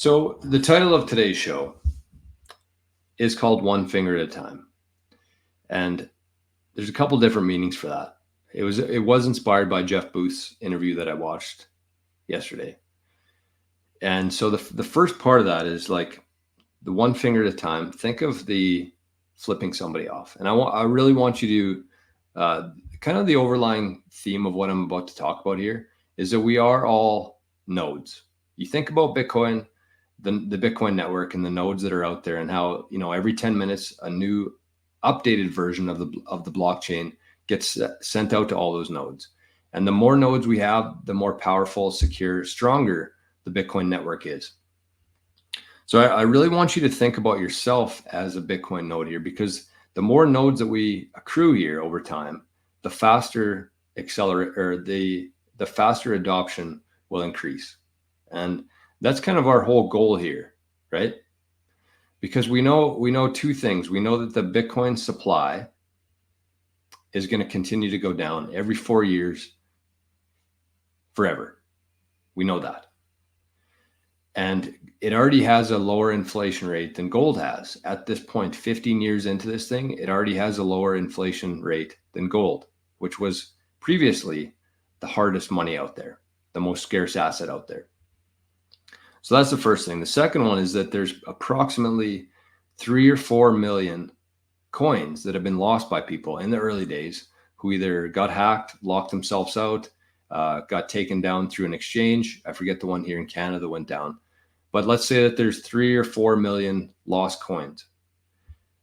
So, the title of today's show is called One Finger at a Time. And there's a couple different meanings for that. It was inspired by Jeff Booth's interview that I watched yesterday. And so the first part of that is like the one finger at a time. Think of the flipping somebody off. And I really want you to kind of the overlying theme of what I'm about to talk about here is that we are all nodes. You think about Bitcoin, the Bitcoin network and the nodes that are out there, and how every 10 minutes a new updated version of the blockchain gets sent out to all those nodes. And the more nodes we have, the more powerful, secure, stronger the Bitcoin network is. So I really want you to think about yourself as a Bitcoin node here, because the more nodes that we accrue here over time, the faster the faster adoption will increase. And that's kind of our whole goal here, right? Because we know two things. We know that the Bitcoin supply is going to continue to go down every 4 years forever. We know that. And it already has a lower inflation rate than gold has. At this point, 15 years into this thing, it already has a lower inflation rate than gold, which was previously the hardest money out there, the most scarce asset out there. So that's the first thing. The second one is that there's approximately 3 or 4 million coins that have been lost by people in the early days who either got hacked, locked themselves out, got taken down through an exchange. I forget the one here in Canada that went down. But let's say that there's 3 or 4 million lost coins.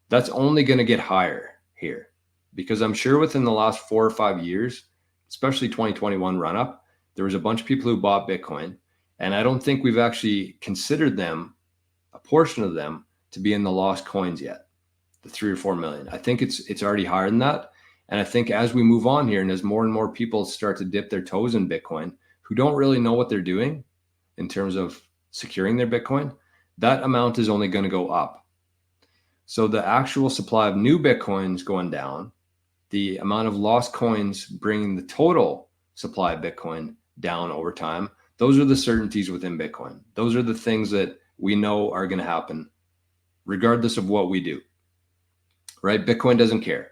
That's only going to get higher here, because I'm sure within the last 4 or 5 years, especially 2021 run up, there was a bunch of people who bought Bitcoin. And I don't think we've actually considered them, a portion of them, to be in the lost coins yet, the 3 or 4 million. I think it's already higher than that. And I think as we move on here and as more and more people start to dip their toes in Bitcoin who don't really know what they're doing in terms of securing their Bitcoin, that amount is only going to go up. So the actual supply of new Bitcoins going down, the amount of lost coins bringing the total supply of Bitcoin down over time. Those are the certainties within Bitcoin. Those are the things that we know are going to happen regardless of what we do, right? Bitcoin doesn't care.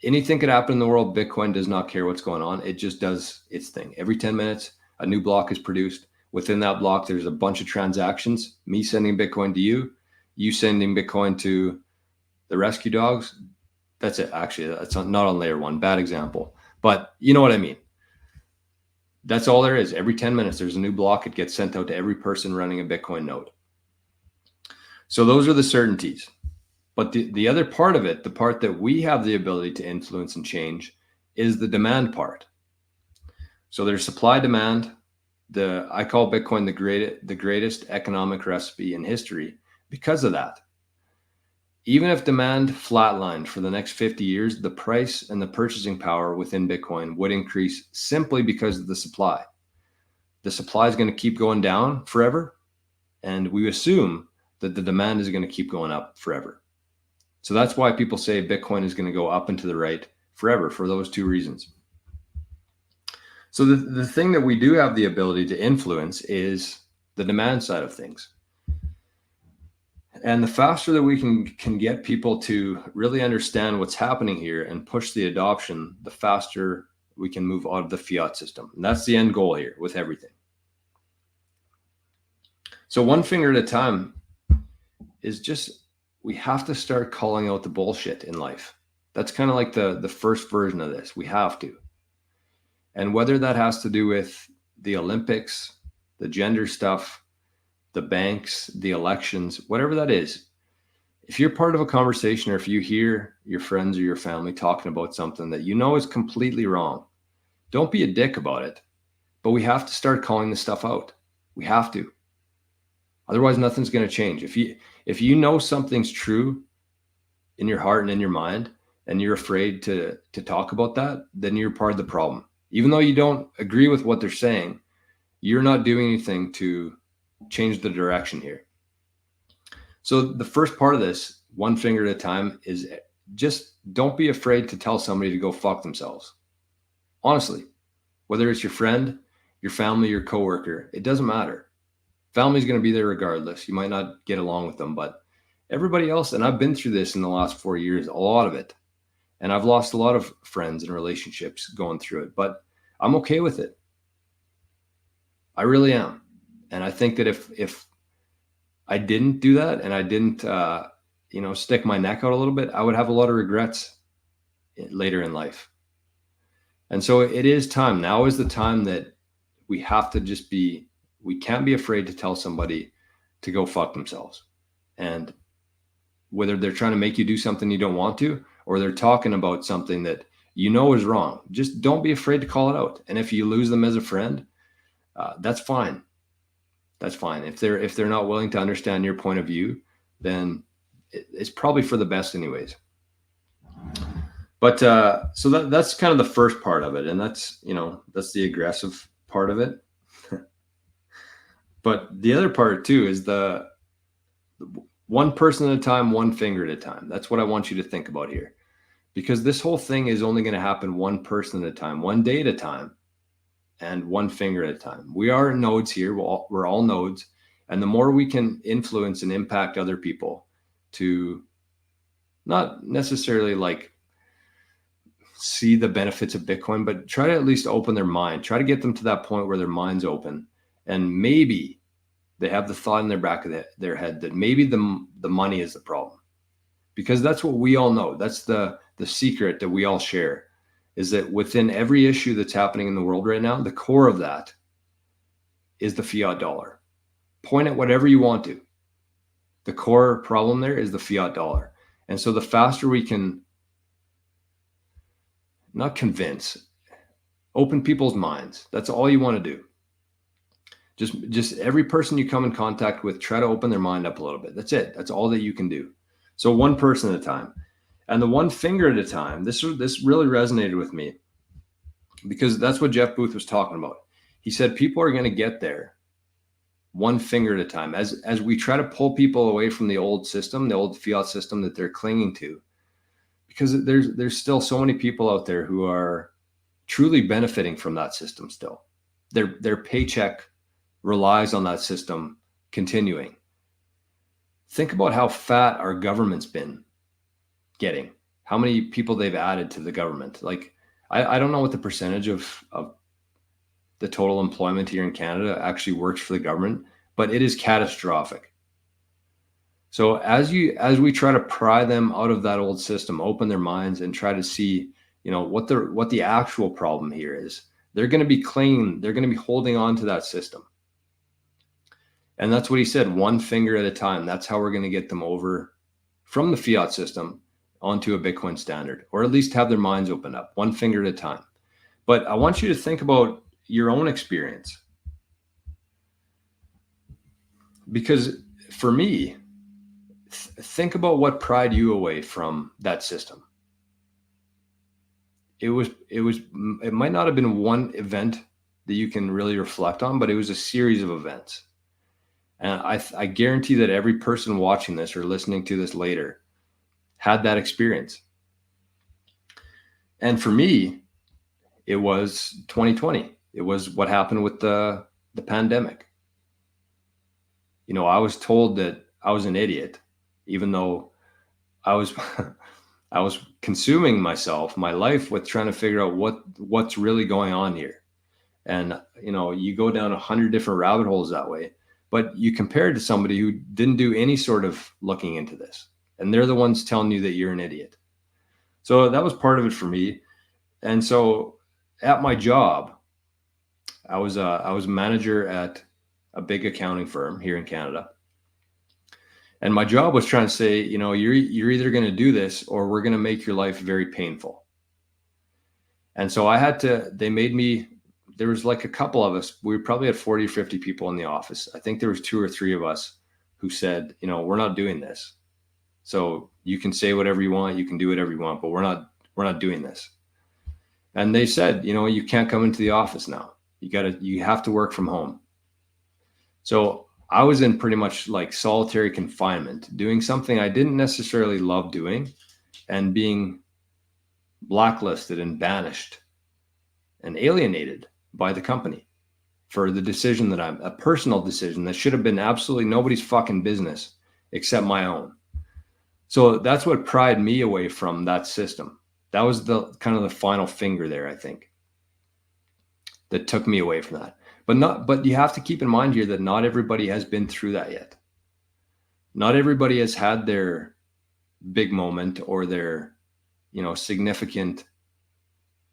Anything could happen in the world. Bitcoin does not care what's going on. It just does its thing. Every 10 minutes, a new block is produced. Within that block, there's a bunch of transactions. Me sending Bitcoin to you, you sending Bitcoin to the rescue dogs. That's it. Actually, that's not on layer one. Bad example. But you know what I mean. That's all there is. Every 10 minutes, there's a new block. It gets sent out to every person running a Bitcoin node. So those are the certainties. But the other part of it, the part that we have the ability to influence and change, is the demand part. So there's supply demand. I call Bitcoin the greatest economic recipe in history because of that. Even if demand flatlined for the next 50 years, the price and the purchasing power within Bitcoin would increase simply because of the supply. The supply is going to keep going down forever, and we assume that the demand is going to keep going up forever. So that's why people say Bitcoin is going to go up and to the right forever, for those two reasons. So the thing that we do have the ability to influence is the demand side of things. And the faster that we can get people to really understand what's happening here and push the adoption, the faster we can move out of the fiat system. And that's the end goal here with everything. So one finger at a time is just, we have to start calling out the bullshit in life. That's kind of like the first version of this. We have to. And whether that has to do with the Olympics, the gender stuff, the banks, the elections, whatever that is, if you're part of a conversation or if you hear your friends or your family talking about something that you know is completely wrong, don't be a dick about it. But we have to start calling this stuff out. We have to. Otherwise, nothing's going to change. If you know something's true in your heart and in your mind, and you're afraid to talk about that, then you're part of the problem. Even though you don't agree with what they're saying, you're not doing anything to change the direction here. So the first part of this, one finger at a time, is just don't be afraid to tell somebody to go fuck themselves. Honestly, whether it's your friend, your family, your coworker, it doesn't matter. Family's going to be there regardless. You might not get along with them, but everybody else, and I've been through this in the last 4 years, a lot of it. And I've lost a lot of friends and relationships going through it, but I'm okay with it. I really am. And I think that if I didn't do that and I didn't, stick my neck out a little bit, I would have a lot of regrets later in life. And so it is time. Now is the time that we have to we can't be afraid to tell somebody to go fuck themselves. And whether they're trying to make you do something you don't want to, or they're talking about something that you know is wrong, just don't be afraid to call it out. And if you lose them as a friend, that's fine. That's fine. If they're not willing to understand your point of view, then it's probably for the best anyways. But so that's kind of the first part of it, and that's the aggressive part of it. But the other part too is the one person at a time, one finger at a time. That's what I want you to think about here, because this whole thing is only going to happen one person at a time, one day at a time, and one finger at a time. We are nodes here. We're all nodes, and the more we can influence and impact other people to not necessarily like see the benefits of Bitcoin, but try to at least open their mind, try to get them to that point where their mind's open, and maybe they have the thought in their back of their head that maybe the money is the problem, because that's what we all know. That's the secret that we all share, is that within every issue that's happening in the world right now, the core of that is the fiat dollar. Point at whatever you want to. The core problem there is the fiat dollar. And so the faster we can not convince, open people's minds. That's all you want to do. Just every person you come in contact with, try to open their mind up a little bit. That's it. That's all that you can do. So one person at a time. And the one finger at a time, this really resonated with me, because that's what Jeff Booth was talking about. He said people are going to get there one finger at a time as we try to pull people away from the old system, the old fiat system that they're clinging to, because there's still so many people out there who are truly benefiting from that system still. Their paycheck relies on that system continuing. Think about how fat our government's been getting, how many people they've added to the government. Like, I don't know what the percentage of the total employment here in Canada actually works for the government, but it is catastrophic. So as we try to pry them out of that old system, open their minds and try to see, what the actual problem here is, they're going to be clinging, they're going to be holding on to that system. And that's what he said, one finger at a time. That's how we're going to get them over from the fiat system onto a Bitcoin standard, or at least have their minds open up, one finger at a time. But I want you to think about your own experience, because for me, think about what pried you away from that system. It might not have been one event that you can really reflect on, but it was a series of events. And I guarantee that every person watching this or listening to this later had that experience. And for me, it was 2020. It was what happened with the pandemic. I was told that I was an idiot, even though I was I was consuming my life with trying to figure out what's really going on here. And you go down 100 different rabbit holes that way, but you compare it to somebody who didn't do any sort of looking into this, and they're the ones telling you that you're an idiot. So that was part of it for me. And so at my job, I was a manager at a big accounting firm here in Canada. And my job was trying to say, you're either going to do this or we're going to make your life very painful. And so they made me, there was like a couple of us, we probably had 40 or 50 people in the office. I think there was 2 or 3 of us who said, we're not doing this. So you can say whatever you want, you can do whatever you want, but we're not doing this. And they said, you can't come into the office now. You have to work from home. So I was in pretty much like solitary confinement, doing something I didn't necessarily love doing, and being blacklisted and banished and alienated by the company for the decision that a personal decision that should have been absolutely nobody's fucking business except my own. So that's what pried me away from that system. That was the kind of the final finger there, I think, that took me away from that. But you have to keep in mind here that not everybody has been through that yet. Not everybody has had their big moment or their, significant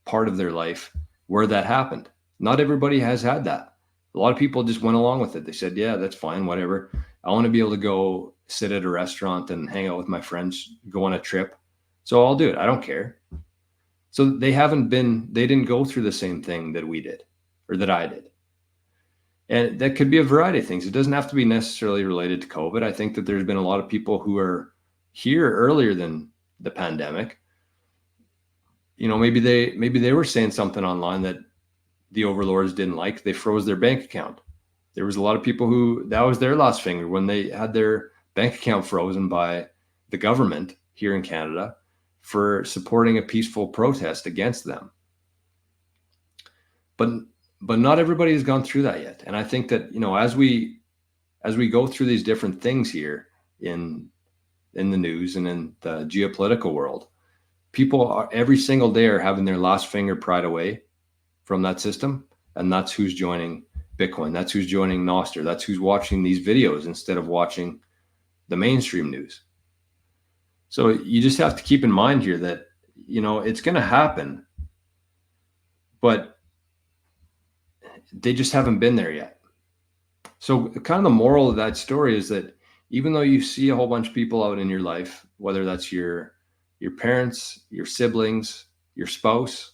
part of their life where that happened. Not everybody has had that. A lot of people just went along with it. They said, yeah, that's fine, whatever. I want to be able to go sit at a restaurant and hang out with my friends, go on a trip. So I'll do it. I don't care. So they didn't go through the same thing that we did or that I did. And that could be a variety of things. It doesn't have to be necessarily related to COVID. I think that there's been a lot of people who are here earlier than the pandemic. Maybe they were saying something online that the overlords didn't like. They froze their bank account. There was a lot of people who that was their last finger when they had their bank account frozen by the government here in Canada for supporting a peaceful protest against them. But not everybody has gone through that yet. And I think that, as we go through these different things here in the news and in the geopolitical world, people are every single day are having their last finger pried away from that system. And that's who's joining Bitcoin. That's who's joining Nostr. That's who's watching these videos instead of watching the mainstream news. So you just have to keep in mind here that, it's going to happen, but they just haven't been there yet. So kind of the moral of that story is that even though you see a whole bunch of people out in your life, whether that's your parents, your siblings, your spouse,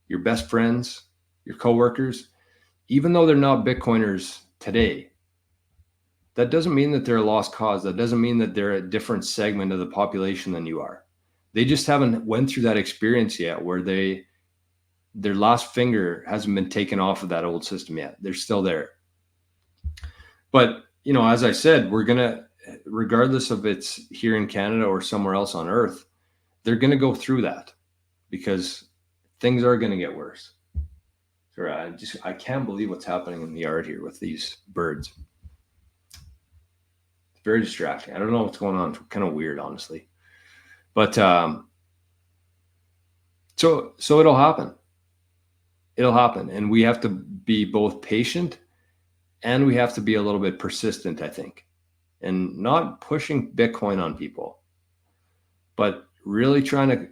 your best friends, your coworkers, even though they're not Bitcoiners today, that doesn't mean that they're a lost cause. That doesn't mean that they're a different segment of the population than you are. They just haven't went through that experience yet where their last finger hasn't been taken off of that old system yet. They're still there. But, as I said, we're going to, regardless of it's here in Canada or somewhere else on Earth, they're going to go through that because things are going to get worse. Sorry, I can't believe what's happening in the yard here with these birds. It's very distracting. I don't know what's going on. It's kind of weird, honestly. But so it'll happen. It'll happen. And we have to be both patient and we have to be a little bit persistent, I think, and not pushing Bitcoin on people, but really trying to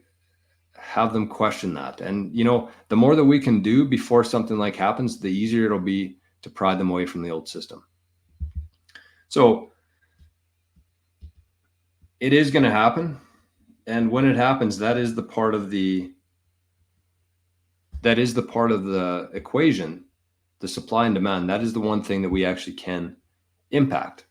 have them question that. And, the more that we can do before something like happens, the easier it'll be to pry them away from the old system. So it is going to happen. And when it happens, that is the part of the equation, the supply and demand. That is the one thing that we actually can impact,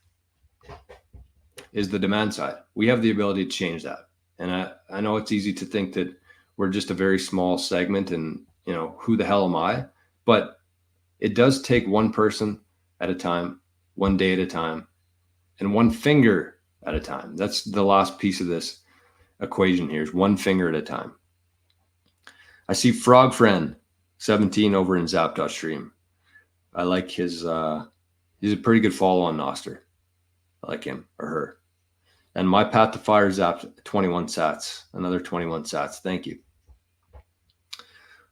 is the demand side. We have the ability to change that. And I know it's easy to think that we're just a very small segment and, who the hell am I? But it does take one person at a time, one day at a time, and one finger at a time. That's the last piece of this equation here, is one finger at a time. I see Frog Friend 17 over in Zap.stream. I like his, he's a pretty good follow on Nostr. I like him or her. And my Path to Fire Zap 21 sats, another 21 sats. Thank you.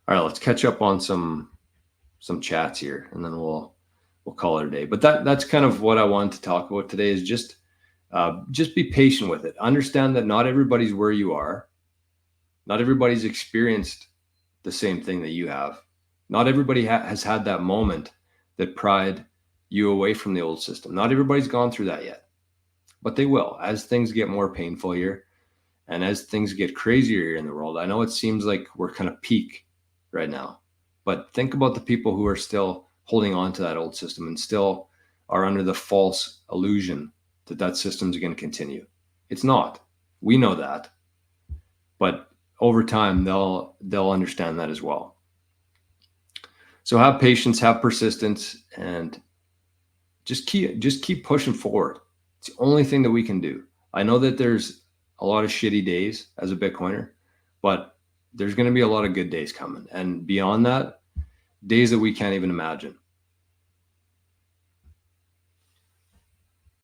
All right, let's catch up on some chats here, and then we'll call it a day. But that's kind of what I wanted to talk about today, is just be patient with it. Understand that not everybody's where you are. Not everybody's experienced the same thing that you have. Not everybody has had that moment that pried you away from the old system. Not everybody's gone through that yet, but they will as things get more painful here and as things get crazier here in the world. I know it seems like we're kind of peak right now, but think about the people who are still holding on to that old system and still are under the false illusion that that system's going to continue. It's not. We know that, but over time they'll understand that as well. So have patience, have persistence, and just keep pushing forward. It's the only thing that we can do. I know that there's a lot of shitty days as a Bitcoiner, but there's going to be a lot of good days coming. And beyond that, days that we can't even imagine.